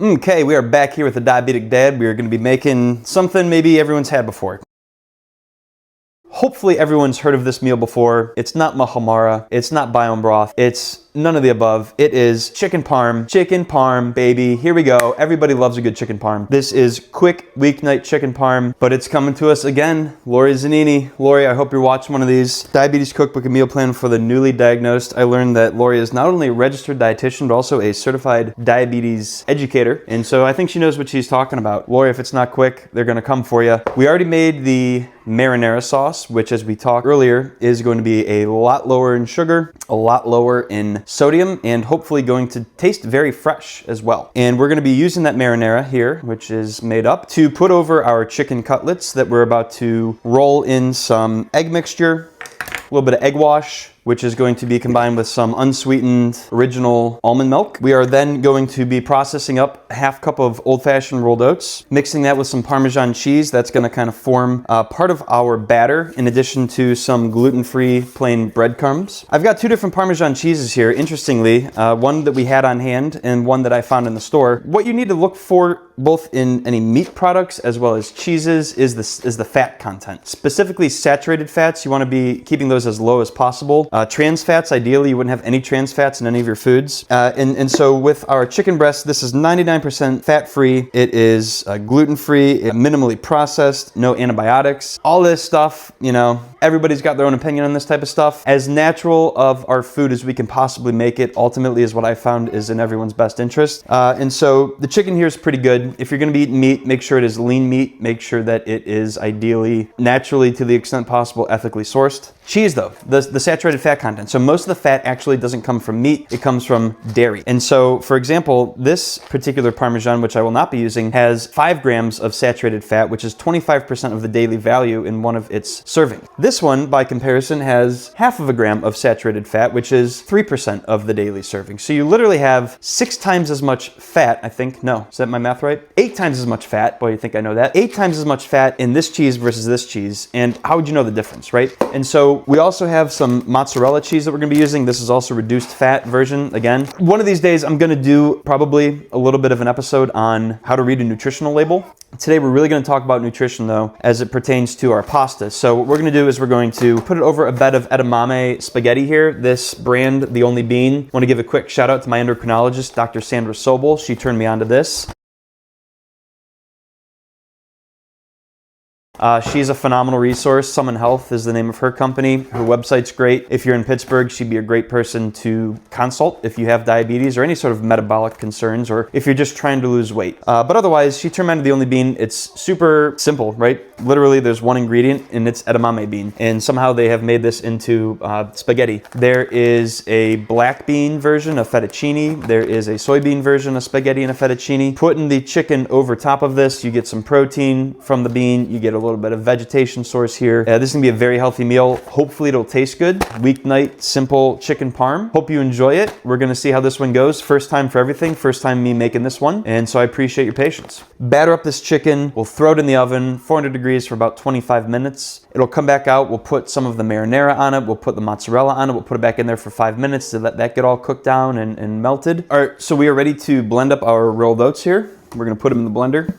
Okay, we are back here with the Diabetic Dad. We are going to be making something maybe everyone's had before. Hopefully everyone's heard of this meal before. It's not mahamara, it's not biome broth, it's none of the above. It is chicken parm. Chicken parm, baby. Here we go. Everybody loves a good chicken parm. This is quick weeknight chicken parm, but it's coming to us again. Lori Zanini. Lori, I hope you're watching one of these. Diabetes Cookbook and Meal Plan for the newly diagnosed. I learned that Lori is not only a registered dietitian, but also a certified diabetes educator. And so I think she knows what she's talking about. Lori, if it's not quick, they're gonna come for you. We already made the Marinara sauce, which as we talked earlier, is going to be a lot lower in sugar, a lot lower in sodium, and hopefully going to taste very fresh as well. And we're going to be using that marinara here, which is made up, to put over our chicken cutlets that we're about to roll in some egg mixture, a little bit of egg wash, which is going to be combined with some unsweetened original almond milk. We are then going to be processing up a half cup of old-fashioned rolled oats, mixing that with some Parmesan cheese. That's gonna kind of form part of our batter, in addition to some gluten-free plain breadcrumbs. I've got two different Parmesan cheeses here, interestingly, one that we had on hand and one that I found in the store. What you need to look for both in any meat products as well as cheeses is the fat content. Specifically saturated fats, you wanna be keeping those as low as possible. Trans fats, ideally you wouldn't have any trans fats in any of your foods. And so with our chicken breast, this is 99% fat-free. It is gluten-free, minimally processed, no antibiotics. All this stuff, you know, everybody's got their own opinion on this type of stuff. As natural of our food as we can possibly make it, ultimately is what I found is in everyone's best interest. And so the chicken here is pretty good. If you're gonna be eating meat, make sure it is lean meat. Make sure that it is ideally, naturally, to the extent possible, ethically sourced. Cheese though, the saturated fat content. So most of the fat actually doesn't come from meat, it comes from dairy. And so, for example, this particular Parmesan, which I will not be using, has 5 grams of saturated fat, which is 25% of the daily value in one of its servings. This one, by comparison, has half of a gram of saturated fat, which is 3% of the daily serving. So you literally have 6 times as much fat, I think, no, is that my math right? 8 times as much fat, boy, you think I know that. 8 times as much fat in this cheese versus this cheese, and how would you know the difference, right? And so we also have some mozzarella cheese that we're gonna be using. This is also reduced fat version, again. One of these days, I'm gonna do probably a little bit of an episode on how to read a nutritional label. Today, we're really gonna talk about nutrition though, as it pertains to our pasta. So what we're gonna do is we're going to put it over a bed of edamame spaghetti here. This brand, The Only Bean. I wanna give a quick shout out to my endocrinologist, Dr. Sandra Sobel. She turned me on to this. She's a phenomenal resource. Summon Health is the name of her company. Her website's great. If you're in Pittsburgh, she'd be a great person to consult if you have diabetes or any sort of metabolic concerns, or if you're just trying to lose weight. But otherwise, she turned me on to The Only Bean. It's super simple, right? Literally, there's one ingredient, and it's edamame bean. And somehow they have made this into spaghetti. There is a black bean version of fettuccine. There is a soybean version of spaghetti and a fettuccine. Putting the chicken over top of this, you get some protein from the bean. You get a little bit of vegetation source here. This is gonna be a very healthy meal. Hopefully it'll taste good. Weeknight, simple chicken parm. Hope you enjoy it. We're gonna see how this one goes. First time for everything. First time me making this one. And so I appreciate your patience. Batter up this chicken. We'll throw it in the oven, 400 degrees for about 25 minutes. It'll come back out. We'll put some of the marinara on it. We'll put the mozzarella on it. We'll put it back in there for 5 minutes to let that get all cooked down and melted. All right, so we are ready to blend up our rolled oats here. We're gonna put them in the blender.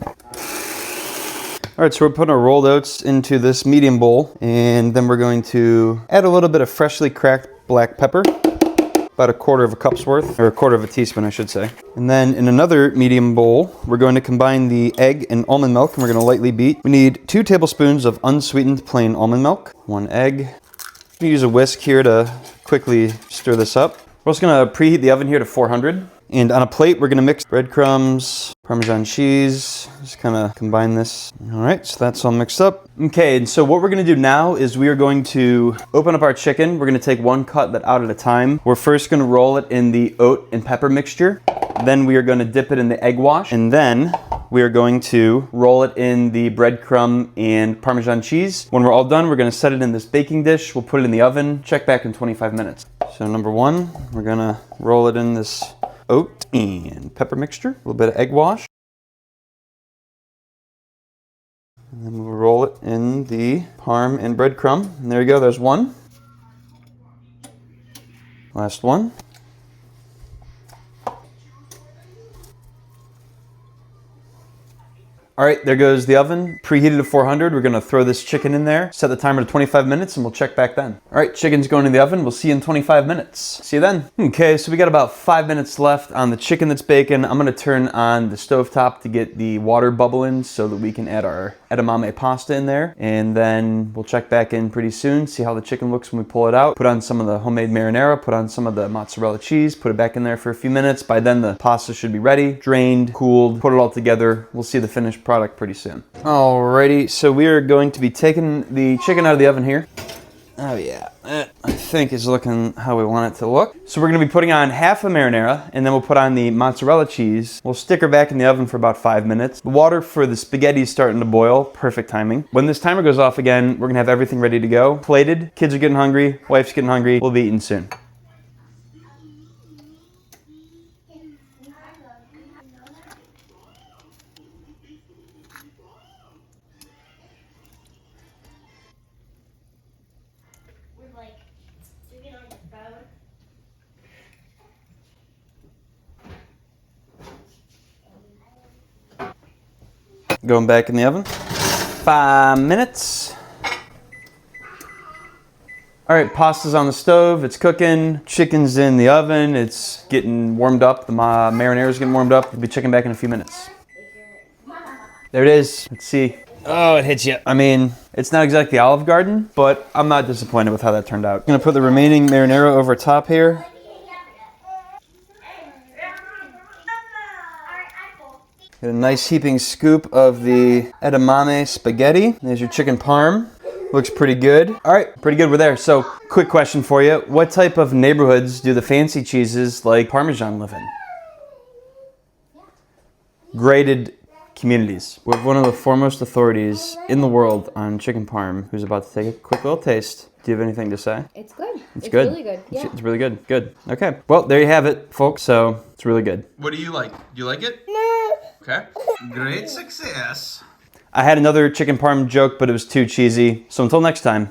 All right, so we're putting our rolled oats into this medium bowl, and then we're going to add a little bit of freshly cracked black pepper, about 1/4 cup worth, or 1/4 teaspoon, I should say. And then in another medium bowl, we're going to combine the egg and almond milk, and we're gonna lightly beat. We need 2 tablespoons of unsweetened plain almond milk, 1 egg. I'm gonna use a whisk here to quickly stir this up. We're also gonna preheat the oven here to 400. And on a plate, we're gonna mix breadcrumbs, Parmesan cheese, just kind of combine this. All right, so that's all mixed up. Okay, and so what we're gonna do now is we are going to open up our chicken. We're gonna take 1 cutlet out at a time. We're first gonna roll it in the oat and pepper mixture. Then we are gonna dip it in the egg wash. And then we are going to roll it in the breadcrumb and Parmesan cheese. When we're all done, we're gonna set it in this baking dish. We'll put it in the oven, check back in 25 minutes. So number 1, we're gonna roll it in this oat and pepper mixture, a little bit of egg wash. And then we'll roll it in the parm and breadcrumb. And there you go, there's 1. Last one. All right, there goes the oven. Preheated to 400. We're gonna throw this chicken in there, set the timer to 25 minutes, and we'll check back then. All right, chicken's going in the oven. We'll see you in 25 minutes. See you then. Okay, so we got about 5 minutes left on the chicken that's baking. I'm gonna turn on the stovetop to get the water bubbling so that we can add our edamame pasta in there. And then we'll check back in pretty soon, see how the chicken looks when we pull it out. Put on some of the homemade marinara, put on some of the mozzarella cheese, put it back in there for a few minutes. By then the pasta should be ready, drained, cooled, put it all together. We'll see the finished product pretty soon. Alrighty, so we are going to be taking the chicken out of the oven here. Oh yeah, I think is looking how we want it to look. So we're gonna be putting on half a marinara, and then we'll put on the mozzarella cheese. We'll stick her back in the oven for about 5 minutes. The water for the spaghetti is starting to boil, perfect timing. When this timer goes off again, we're gonna have everything ready to go. Plated, kids are getting hungry, wife's getting hungry, we'll be eating soon. Going back in the oven. 5 minutes. All right, pasta's on the stove, it's cooking. Chicken's in the oven, it's getting warmed up. The marinara's getting warmed up. We'll be checking back in a few minutes. There it is, let's see. Oh, it hits you. I mean, it's not exactly Olive Garden, but I'm not disappointed with how that turned out. I'm gonna put the remaining marinara over top here. Get a nice heaping scoop of the edamame spaghetti. There's your chicken parm. Looks pretty good. All right, pretty good, we're there. So, quick question for you. What type of neighborhoods do the fancy cheeses like Parmesan live in? Graded communities. We have one of the foremost authorities in the world on chicken parm who's about to take a quick little taste. Do you have anything to say? It's good. It's good. Really good. Yeah. It's really good. Good. Okay. Well, there you have it, folks. So, it's really good. What do you like? Do you like it? Okay. Great success. I had another chicken parm joke, but it was too cheesy. So until next time,